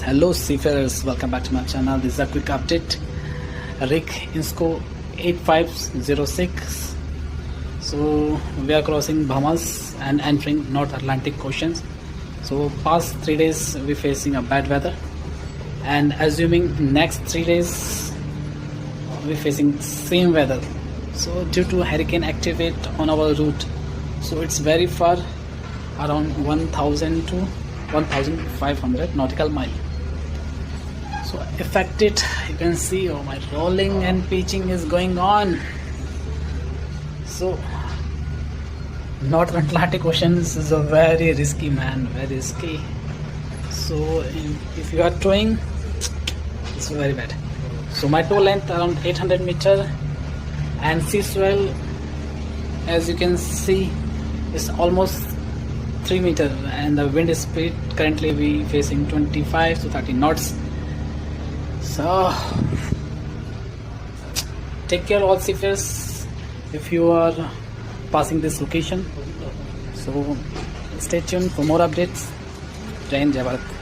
Hello seafarers, welcome back to my channel. This is a quick update. Rig Insco 8506. So we are crossing Bahamas and entering North Atlantic Oceans. So past 3 days we're facing a bad weather, and assuming next 3 days we're facing same weather. So due to hurricane activate on our route, so it's very far, around 1000 to 1500 nautical mile. So affected, you can see, oh, my rolling and pitching is going on. So North Atlantic Oceans is a very risky, man, very risky. So if you are towing, it's very bad. So my tow length around 800 meter, and sea swell, as you can see, is almost 3 meter, and the wind speed currently we facing 25 to 30 knots. So take care all seafarers if you are passing this location. So stay tuned for more updates. Jai Hind, Jai Bharat.